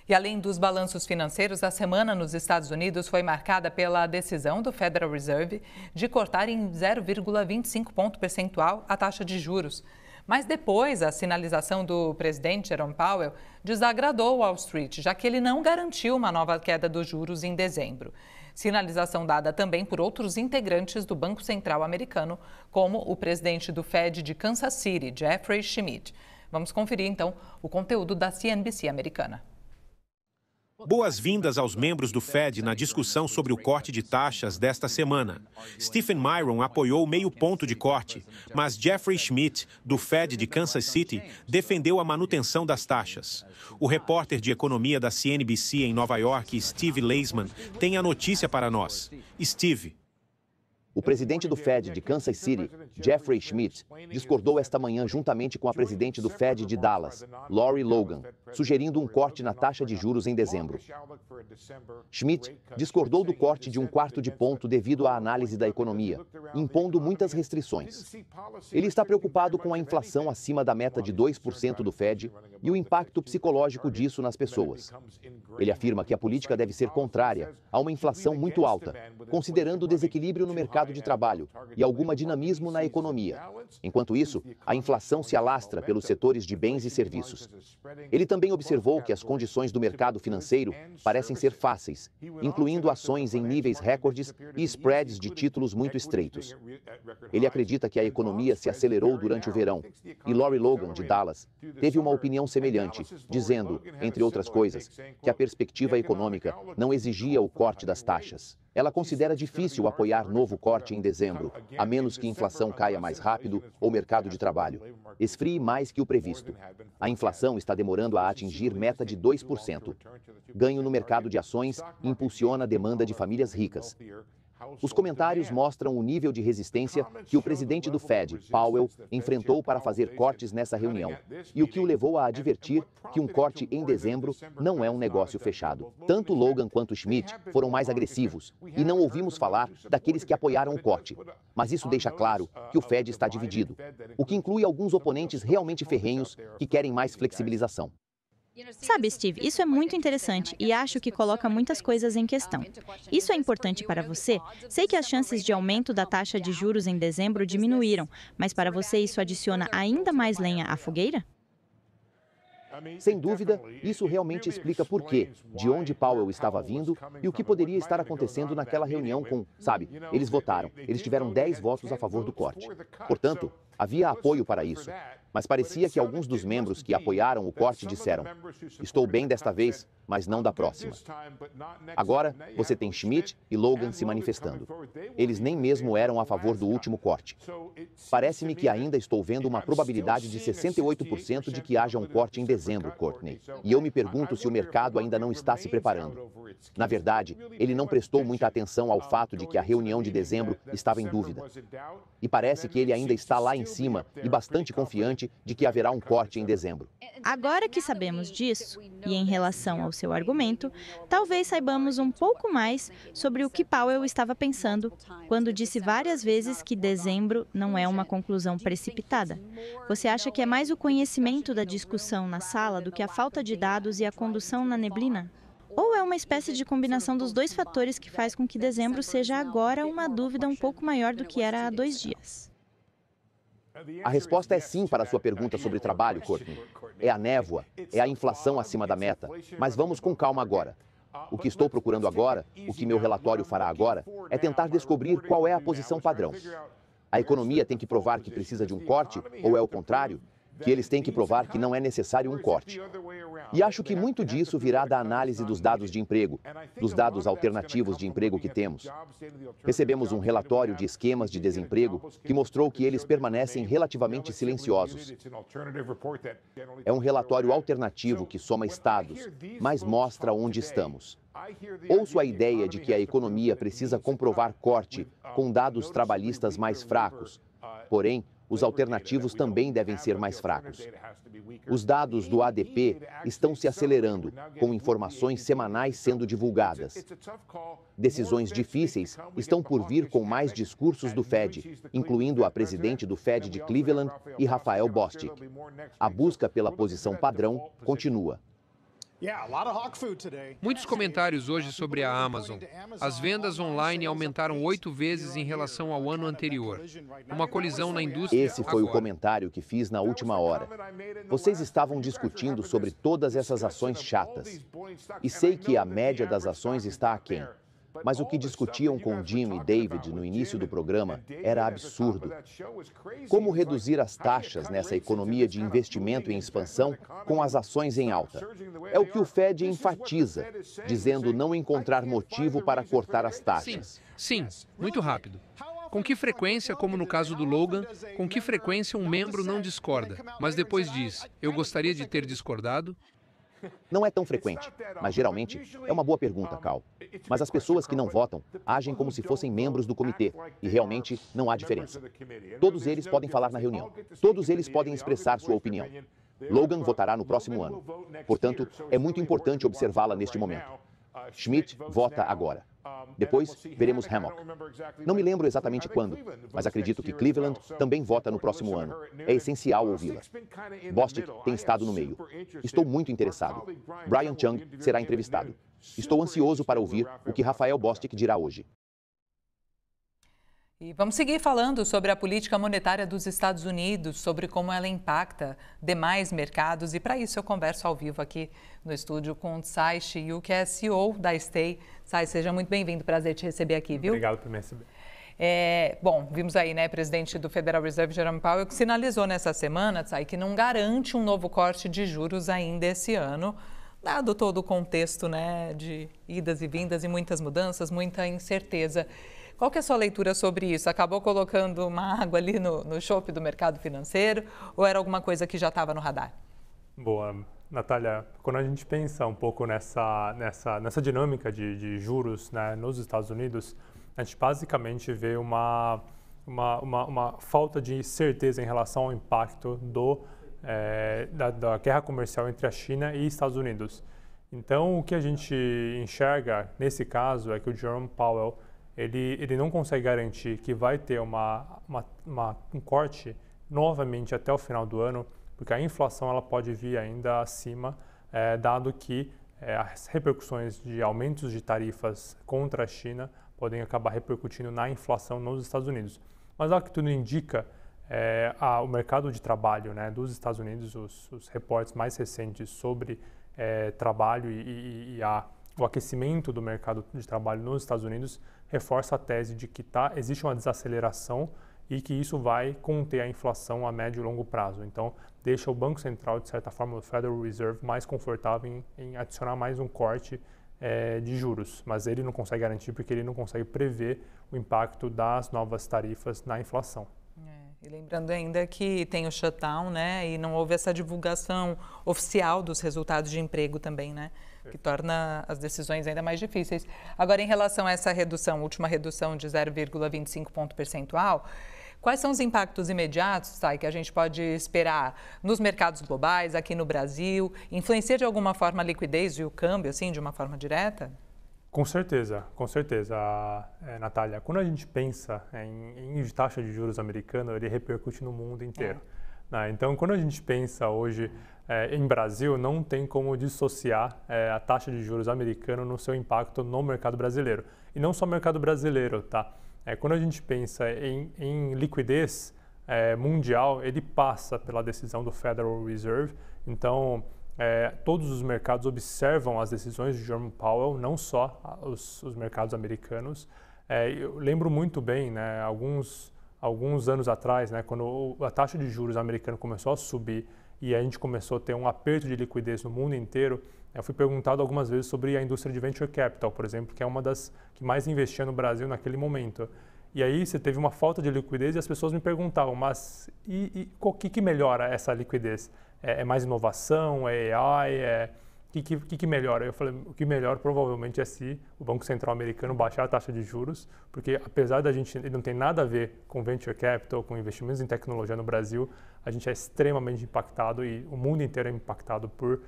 E além dos balanços financeiros, a semana nos Estados Unidos foi marcada pela decisão do Federal Reserve de cortar em 0,25 ponto percentual a taxa de juros. Mas depois, a sinalização do presidente Jerome Powell desagradou Wall Street, já que ele não garantiu uma nova queda dos juros em dezembro. Sinalização dada também por outros integrantes do Banco Central americano, como o presidente do Fed de Kansas City, Jeffrey Schmidt. Vamos conferir, então, o conteúdo da CNBC americana. Boas-vindas aos membros do Fed na discussão sobre o corte de taxas desta semana. Stephen Miron apoiou meio ponto de corte, mas Jeffrey Schmidt, do Fed de Kansas City, defendeu a manutenção das taxas. O repórter de economia da CNBC em Nova York, Steve Leisman, tem a notícia para nós. Steve. O presidente do Fed de Kansas City, Jeffrey Schmidt, discordou esta manhã juntamente com a presidente do Fed de Dallas, Lori Logan, sugerindo um corte na taxa de juros em dezembro. Schmidt discordou do corte de 1/4 de ponto devido à análise da economia, impondo muitas restrições. Ele está preocupado com a inflação acima da meta de 2% do Fed e o impacto psicológico disso nas pessoas. Ele afirma que a política deve ser contrária a uma inflação muito alta, considerando o desequilíbrio no mercado de trabalho e algum dinamismo na economia. Enquanto isso, a inflação se alastra pelos setores de bens e serviços. Ele também observou que as condições do mercado financeiro parecem ser fáceis, incluindo ações em níveis recordes e spreads de títulos muito estreitos. Ele acredita que a economia se acelerou durante o verão e Lori Logan, de Dallas, teve uma opinião semelhante, dizendo, entre outras coisas, que a perspectiva econômica não exigia o corte das taxas. Ela considera difícil apoiar novo corte em dezembro, a menos que a inflação caia mais rápido ou o mercado de trabalho esfrie mais que o previsto. A inflação está demorando a atingir meta de 2%. Ganho no mercado de ações impulsiona a demanda de famílias ricas. Os comentários mostram o nível de resistência que o presidente do Fed, Powell, enfrentou para fazer cortes nessa reunião e o que o levou a advertir que um corte em dezembro não é um negócio fechado. Tanto Logan quanto Schmidt foram mais agressivos e não ouvimos falar daqueles que apoiaram o corte. Mas isso deixa claro que o Fed está dividido, o que inclui alguns oponentes realmente ferrenhos que querem mais flexibilização. Sabe, Steve, isso é muito interessante e acho que coloca muitas coisas em questão. Isso é importante para você? Sei que as chances de aumento da taxa de juros em dezembro diminuíram, mas para você isso adiciona ainda mais lenha à fogueira? Sem dúvida, isso realmente explica por quê, de onde Powell estava vindo e o que poderia estar acontecendo naquela reunião com, eles votaram, eles tiveram 10 votos a favor do corte. Portanto, havia apoio para isso. Mas parecia que alguns dos membros que apoiaram o corte disseram: estou bem desta vez, mas não da próxima. Agora, você tem Schmidt e Logan se manifestando. Eles nem mesmo eram a favor do último corte. Parece-me que ainda estou vendo uma probabilidade de 68% de que haja um corte em dezembro, Courtney. E eu me pergunto se o mercado ainda não está se preparando. Na verdade, ele não prestou muita atenção ao fato de que a reunião de dezembro estava em dúvida. E parece que ele ainda está lá em cima e bastante confiante de que haverá um corte em dezembro. Agora que sabemos disso, e em relação ao seu argumento, talvez saibamos um pouco mais sobre o que Powell estava pensando quando disse várias vezes que dezembro não é uma conclusão precipitada. Você acha que é mais o conhecimento da discussão na sala do que a falta de dados e a condução na neblina? Ou é uma espécie de combinação dos dois fatores que faz com que dezembro seja agora uma dúvida um pouco maior do que era há 2 dias? A resposta é sim para a sua pergunta sobre trabalho, Courtney. É a névoa, é a inflação acima da meta. Mas vamos com calma agora. O que estou procurando agora, o que meu relatório fará agora, é tentar descobrir qual é a posição padrão. A economia tem que provar que precisa de um corte, ou é o contrário, que eles têm que provar que não é necessário um corte. E acho que muito disso virá da análise dos dados de emprego, dos dados alternativos de emprego que temos. Recebemos um relatório de esquemas de desemprego que mostrou que eles permanecem relativamente silenciosos. É um relatório alternativo que soma estados, mas mostra onde estamos. Ouço a ideia de que a economia precisa comprovar corte com dados trabalhistas mais fracos. Porém, os alternativos também devem ser mais fracos. Os dados do ADP estão se acelerando, com informações semanais sendo divulgadas. Decisões difíceis estão por vir com mais discursos do Fed, incluindo a presidente do Fed de Cleveland e Rafael Bostic. A busca pela posição padrão continua. Muitos comentários hoje sobre a Amazon. As vendas online aumentaram 8 vezes em relação ao ano anterior. Uma colisão na indústria. Esse foi o comentário que fiz na última hora. Vocês estavam discutindo sobre todas essas ações chatas. E sei que a média das ações está aquém. Mas o que discutiam com Jim e David no início do programa era absurdo. Como reduzir as taxas nessa economia de investimento em expansão com as ações em alta? É o que o Fed enfatiza, dizendo não encontrar motivo para cortar as taxas. Sim, muito rápido. Com que frequência, como no caso do Logan, com que frequência um membro não discorda, mas depois diz, eu gostaria de ter discordado? Não é tão frequente, mas geralmente é uma boa pergunta, Cal. Mas as pessoas que não votam agem como se fossem membros do comitê e realmente não há diferença. Todos eles podem falar na reunião. Todos eles podem expressar sua opinião. Logan votará no próximo ano. Portanto, é muito importante observá-la neste momento. Schmidt vota agora. Depois, veremos Hammock. Não me lembro exatamente quando, mas acredito que Cleveland também vota no próximo ano. É essencial ouvi-la. Bostic tem estado no meio. Estou muito interessado. Brian Chung será entrevistado. Estou ansioso para ouvir o que Rafael Bostic dirá hoje. E vamos seguir falando sobre a política monetária dos Estados Unidos, sobre como ela impacta demais mercados. E para isso eu converso ao vivo aqui no estúdio com o Tsai Shiyu, que é CEO da Stay. Tsai, seja muito bem-vindo. Prazer te receber aqui, viu? Obrigado por me receber. Bom, vimos aí, né, presidente do Federal Reserve, Jerome Powell, que sinalizou nessa semana, Tsai, que não garante um novo corte de juros ainda esse ano, dado todo o contexto, né, de idas e vindas e muitas mudanças, muita incerteza. Qual que é a sua leitura sobre isso? Acabou colocando uma água ali no chope do mercado financeiro ou era alguma coisa que já estava no radar? Boa, Natália, quando a gente pensa um pouco nessa dinâmica de juros, né, nos Estados Unidos, a gente basicamente vê uma falta de certeza em relação ao impacto da guerra comercial entre a China e Estados Unidos. Então, o que a gente enxerga nesse caso é que o Jerome Powell ele não consegue garantir que vai ter um corte novamente até o final do ano, porque a inflação ela pode vir ainda acima, dado que as repercussões de aumentos de tarifas contra a China podem acabar repercutindo na inflação nos Estados Unidos. Mas ao que tudo indica, o mercado de trabalho, né, dos Estados Unidos, os reportes mais recentes sobre trabalho e o aquecimento do mercado de trabalho nos Estados Unidos reforça a tese de que existe uma desaceleração e que isso vai conter a inflação a médio e longo prazo. Então, deixa o Banco Central, de certa forma, o Federal Reserve, mais confortável em adicionar mais um corte de juros. Mas ele não consegue garantir porque ele não consegue prever o impacto das novas tarifas na inflação. E lembrando ainda que tem o shutdown, né, e não houve essa divulgação oficial dos resultados de emprego também, né, que torna as decisões ainda mais difíceis. Agora, em relação a essa última redução de 0,25 ponto percentual, quais são os impactos imediatos, Tsai, que a gente pode esperar nos mercados globais, aqui no Brasil? Influencia de alguma forma a liquidez e o câmbio, assim, de uma forma direta? Com certeza, Natália. Quando a gente pensa em taxa de juros americana, ele repercute no mundo inteiro. Então, quando a gente pensa hoje em Brasil, não tem como dissociar a taxa de juros americana no seu impacto no mercado brasileiro. E não só no mercado brasileiro, tá? Quando a gente pensa em liquidez mundial, ele passa pela decisão do Federal Reserve. Então, todos os mercados observam as decisões de Jerome Powell, não só os mercados americanos. Eu lembro muito bem, né, alguns anos atrás, né, quando a taxa de juros americana começou a subir e a gente começou a ter um aperto de liquidez no mundo inteiro, eu fui perguntado algumas vezes sobre a indústria de venture capital, por exemplo, que é uma das que mais investia no Brasil naquele momento. E aí você teve uma falta de liquidez e as pessoas me perguntavam, mas o que melhora essa liquidez? É mais inovação? É AI? O que melhora? Eu falei, o que melhora provavelmente é se o Banco Central americano baixar a taxa de juros, porque apesar da gente não ter nada a ver com venture capital, com investimentos em tecnologia no Brasil, a gente é extremamente impactado e o mundo inteiro é impactado por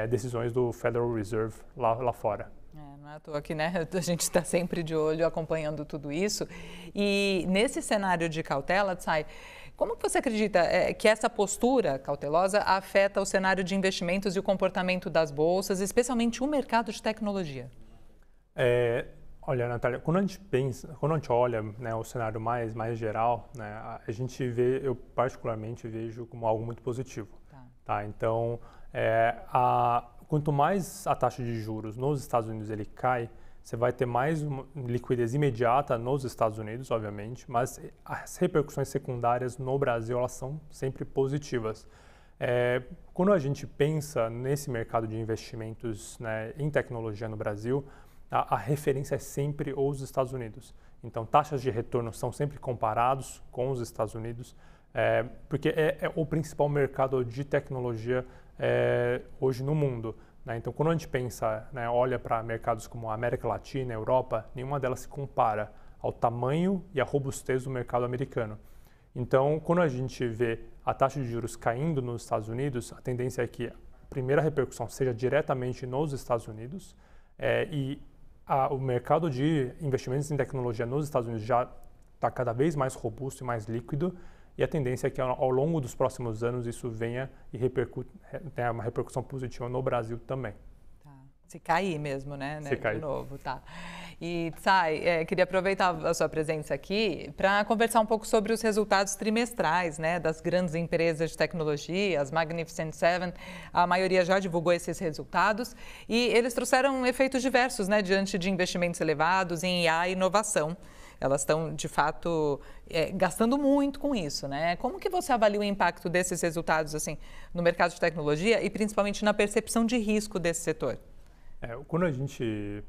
decisões do Federal Reserve lá fora. Não é à toa que, né, a gente está sempre de olho acompanhando tudo isso. E nesse cenário de cautela, Tsai, Como que você acredita que essa postura cautelosa afeta o cenário de investimentos e o comportamento das bolsas, especialmente o mercado de tecnologia? Olha, Natália, quando a gente olha, né, o cenário mais geral, né, a gente vê, eu particularmente vejo como algo muito positivo. Tá? Então, quanto mais a taxa de juros nos Estados Unidos ele cai, você vai ter mais liquidez imediata nos Estados Unidos, obviamente, mas as repercussões secundárias no Brasil, elas são sempre positivas. Quando a gente pensa nesse mercado de investimentos, né, em tecnologia no Brasil, a referência é sempre os Estados Unidos. Então, taxas de retorno são sempre comparados com os Estados Unidos, porque é o principal mercado de tecnologia hoje no mundo. Né? Então, quando a gente pensa, né, olha para mercados como a América Latina, a Europa, nenhuma delas se compara ao tamanho e à robustez do mercado americano. Então, quando a gente vê a taxa de juros caindo nos Estados Unidos, a tendência é que a primeira repercussão seja diretamente nos Estados Unidos o mercado de investimentos em tecnologia nos Estados Unidos já está cada vez mais robusto e mais líquido, e a tendência é que ao longo dos próximos anos isso venha e tenha uma repercussão positiva no Brasil também. Se cair mesmo, né? Se cair. De novo, tá. E, Tsai, queria aproveitar a sua presença aqui para conversar um pouco sobre os resultados trimestrais, né, das grandes empresas de tecnologia, as Magnificent Seven. A maioria já divulgou esses resultados e eles trouxeram efeitos diversos, né, diante de investimentos elevados em IA e inovação. Elas estão, de fato, gastando muito com isso, né? Como que você avalia o impacto desses resultados, assim, no mercado de tecnologia e principalmente na percepção de risco desse setor? Quando a gente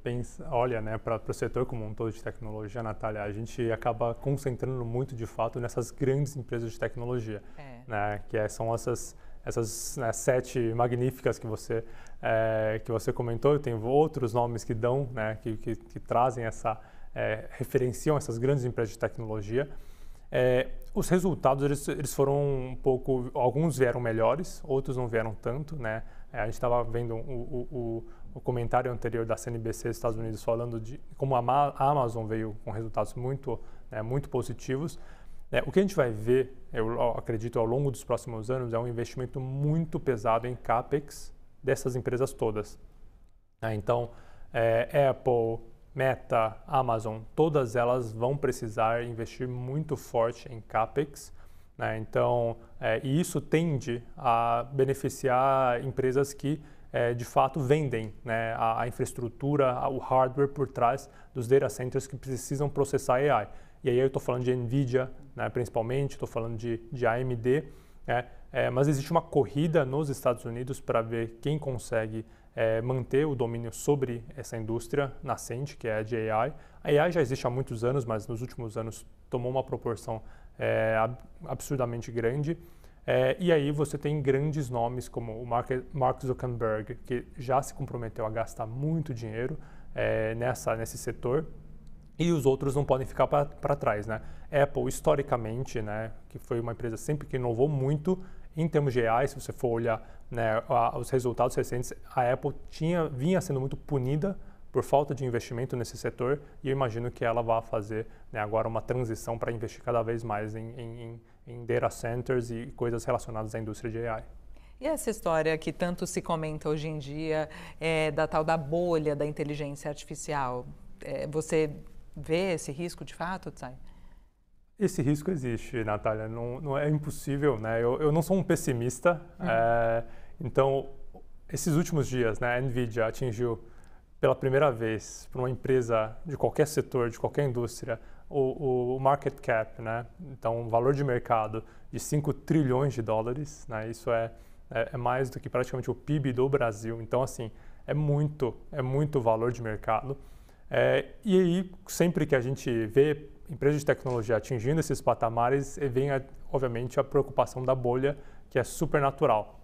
olha, né, para o setor como um todo de tecnologia, Natália, a gente acaba concentrando muito, de fato, nessas grandes empresas de tecnologia, né, são essas né, 7 magníficas que você comentou. Tem outros nomes que dão, né, que trazem referenciam essas grandes empresas de tecnologia. Os resultados eles foram um pouco, alguns vieram melhores, outros não vieram tanto, né? A gente estava vendo o comentário anterior da CNBC dos Estados Unidos falando de como a Amazon veio com resultados muito positivos. O que a gente vai ver, eu acredito, ao longo dos próximos anos, é um investimento muito pesado em CAPEX dessas empresas todas. Então, Apple, Meta, Amazon, todas elas vão precisar investir muito forte em CAPEX. Né? Então, e isso tende a beneficiar empresas que de fato vendem, né, a infraestrutura, o hardware por trás dos data centers que precisam processar AI. E aí eu estou falando de NVIDIA, né, principalmente, estou falando de AMD, mas existe uma corrida nos Estados Unidos para ver quem consegue manter o domínio sobre essa indústria nascente, que é a de AI. A AI já existe há muitos anos, mas nos últimos anos tomou uma proporção absurdamente grande. E aí você tem grandes nomes como o Mark Zuckerberg, que já se comprometeu a gastar muito dinheiro nesse setor, e os outros não podem ficar para trás, né? Apple, historicamente, né, que foi uma empresa sempre que inovou muito em termos de AI. Se você for olhar, né, os resultados recentes, a Apple vinha sendo muito punida por falta de investimento nesse setor, e eu imagino que ela vai fazer, né, agora uma transição para investir cada vez mais em data centers e coisas relacionadas à indústria de AI. E essa história que tanto se comenta hoje em dia da tal da bolha da inteligência artificial, você vê esse risco de fato, Tsai? Esse risco existe, Natália, não é impossível, né? Eu não sou um pessimista, então esses últimos dias, né, a NVIDIA atingiu pela primeira vez para uma empresa de qualquer setor, de qualquer indústria, o market cap, né? Então, o valor de mercado de 5 trilhões de dólares, né? Isso é mais do que praticamente o PIB do Brasil. Então, assim, é muito valor de mercado. E aí, sempre que a gente vê empresas de tecnologia atingindo esses patamares, vem, obviamente, a preocupação da bolha, que é super natural.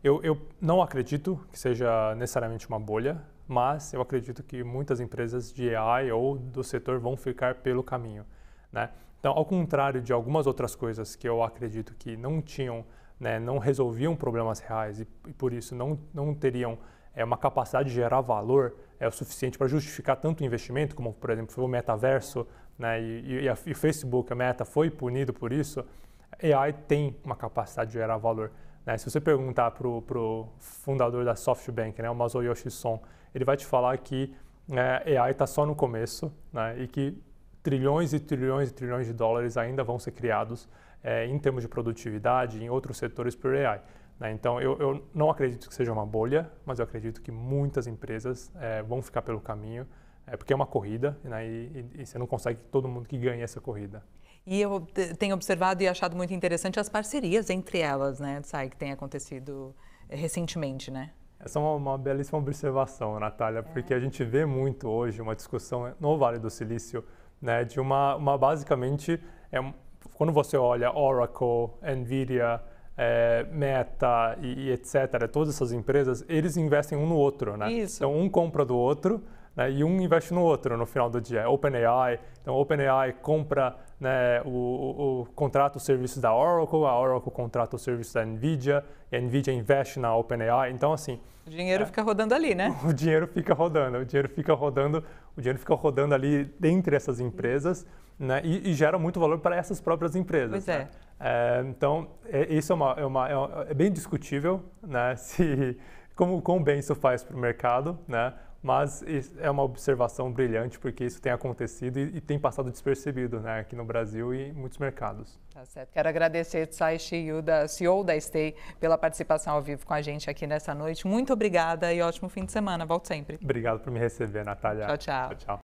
Eu não acredito que seja necessariamente uma bolha, mas eu acredito que muitas empresas de AI ou do setor vão ficar pelo caminho, né? Então, ao contrário de algumas outras coisas que eu acredito que não tinham, né, não resolviam problemas reais e por isso não teriam uma capacidade de gerar valor o suficiente para justificar tanto investimento, como, por exemplo, foi o metaverso, né, e o Facebook, a Meta, foi punido por isso, AI tem uma capacidade de gerar valor. Né? Se você perguntar para o fundador da SoftBank, né, o Masayoshi Son, ele vai te falar que AI está só no começo, né, e que trilhões e trilhões e trilhões de dólares ainda vão ser criados em termos de produtividade em outros setores por AI. Né? Então, eu não acredito que seja uma bolha, mas eu acredito que muitas empresas vão ficar pelo caminho, porque é uma corrida, né, e você não consegue todo mundo que ganhe essa corrida. E eu tenho observado e achado muito interessante as parcerias entre elas, né, Tsai, que tem acontecido recentemente, né? Essa é uma belíssima observação, Natália, porque a gente vê muito hoje uma discussão no Vale do Silício, né, de basicamente, quando você olha Oracle, Nvidia, Meta e etc., todas essas empresas, eles investem um no outro, né? Isso. Então, um compra do outro, né, e um investe no outro no final do dia. OpenAI, então OpenAI compra, né, contrata os serviços da Oracle, a Oracle contrata os serviços da Nvidia, e a Nvidia investe na OpenAI. Então, assim... O dinheiro fica rodando ali, né? O dinheiro fica rodando ali dentre essas empresas, né, e gera muito valor para essas próprias empresas. Pois é. Né? Então, isso é bem discutível, né, quão bem isso faz para o mercado, né? Mas é uma observação brilhante, porque isso tem acontecido e tem passado despercebido, né, aqui no Brasil e em muitos mercados. Tá certo. Quero agradecer Tsai Shi-Yu, CEO da Stay, pela participação ao vivo com a gente aqui nessa noite. Muito obrigada e ótimo fim de semana. Volte sempre. Obrigado por me receber, Natália. Tchau, tchau. Tchau, tchau.